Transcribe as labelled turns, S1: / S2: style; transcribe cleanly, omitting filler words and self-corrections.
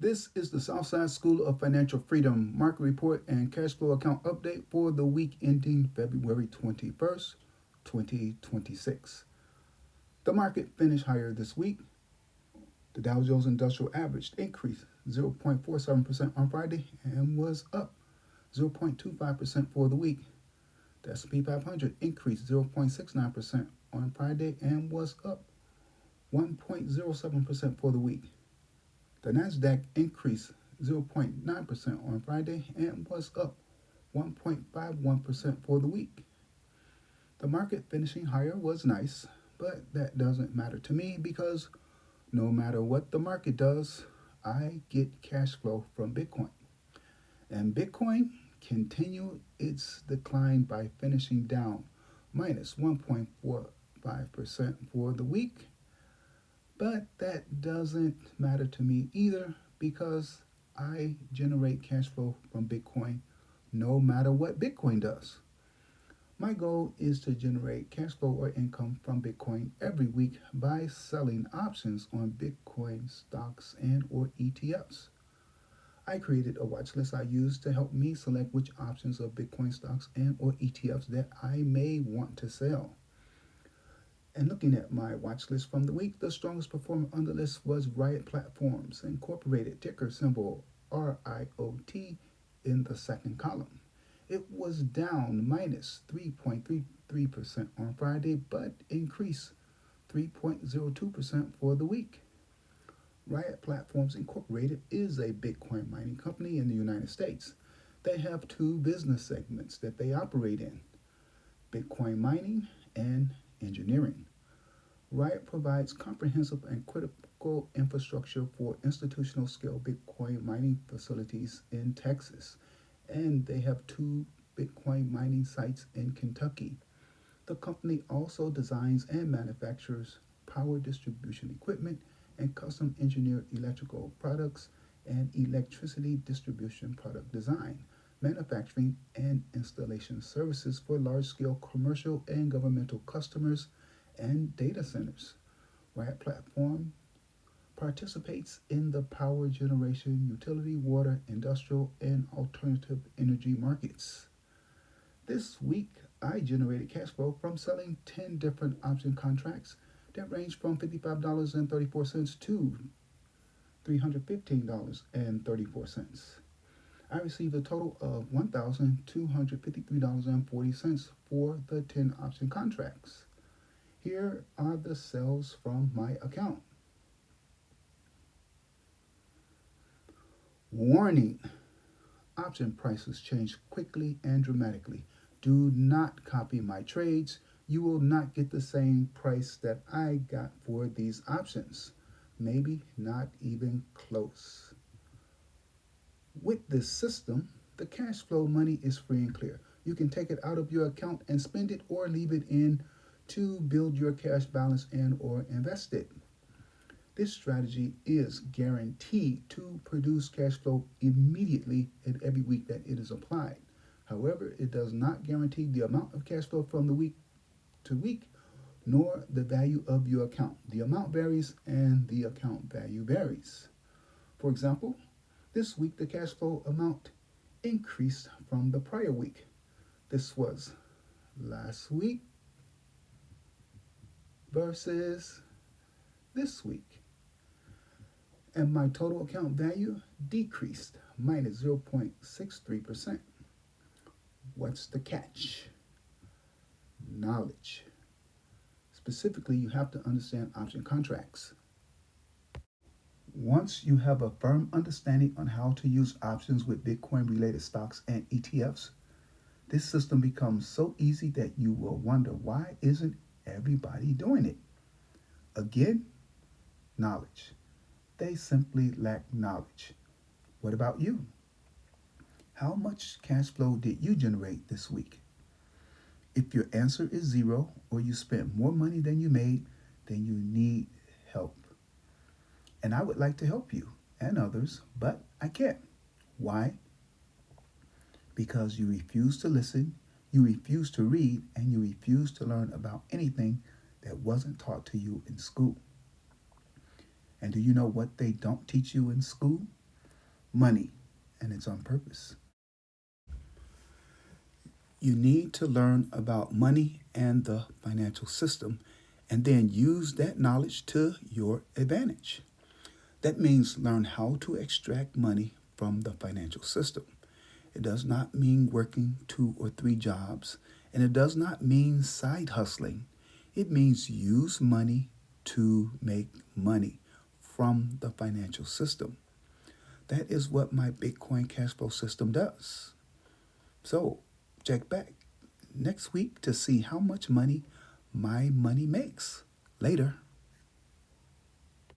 S1: This is the Southside School of Financial Freedom Market Report and Cash Flow Account Update for the week ending February 21st, 2026. The market finished higher this week. The Dow Jones Industrial Average increased 0.47% on Friday and was up 0.25% for the week. The S&P 500 increased 0.69% on Friday and was up 1.07% for the week. The Nasdaq increased 0.9% on Friday and was up 1.51% for the week. The market finishing higher was nice, but that doesn't matter to me because no matter what the market does, I get cash flow from Bitcoin. And Bitcoin continued its decline by finishing down minus 1.45% for the week. But that doesn't matter to me either because I generate cash flow from Bitcoin no matter what Bitcoin does. My goal is to generate cash flow or income from Bitcoin every week by selling options on Bitcoin stocks and or ETFs. I created a watch list I use to help me select which options of Bitcoin stocks and or ETFs that I may want to sell. And looking at my watch list from the week, the strongest performer on the list was Riot Platforms Incorporated, ticker symbol RIOT in the second column. It was down minus 3.33% on Friday, but increased 3.02% for the week. Riot Platforms Incorporated is a Bitcoin mining company in the United States. They have two business segments that they operate in: Bitcoin mining and engineering. Riot provides comprehensive and critical infrastructure for institutional scale Bitcoin mining facilities in Texas, and they have two Bitcoin mining sites in Kentucky. The company also designs and manufactures power distribution equipment and custom engineered electrical products and electricity distribution product design, manufacturing, and installation services for large scale commercial and governmental customers and data centers. Riot Platform participates in the power generation, utility, water, industrial, and alternative energy markets. This week, I generated cash flow from selling 10 different option contracts that range from $55.34 to $315.34. I received a total of $1,253.40 for the 10 option contracts. Here are the sales from my account. Warning: option prices change quickly and dramatically. Do not copy my trades. You will not get the same price that I got for these options. Maybe not even close. With this system, the cash flow money is free and clear. You can take it out of your account and spend it or leave it in to build your cash balance and or invest it. This strategy is guaranteed to produce cash flow immediately and every week that it is applied. However, it does not guarantee the amount of cash flow from the week to week nor the value of your account. The amount varies and the account value varies. For example, this week the cash flow amount increased from the prior week. This was last week versus this week. And my total account value decreased minus 0.63%. What's the catch? Knowledge. Specifically, you have to understand option contracts. Once you have a firm understanding on how to use options with Bitcoin related stocks and ETFs, this system becomes so easy that you will wonder why isn't everybody doing it? Again, knowledge. They simply lack knowledge. What about you? How much cash flow did you generate this week? If your answer is zero or you spent more money than you made, then you need help. And I would like to help you and others, but I can't. Why? Because you refuse to listen, you refuse to read, and you refuse to learn about anything that wasn't taught to you in school. And do you know what they don't teach you in school? money, and it's on purpose. You need to learn about money and the financial system and then use that knowledge to your advantage. That means learn how to extract money from the financial system. It does not mean working 2 or 3 jobs, and it does not mean side hustling. It means use money to make money from the financial system. That is what my Bitcoin cash flow system does. So, check back next week to see how much money my money makes. Later.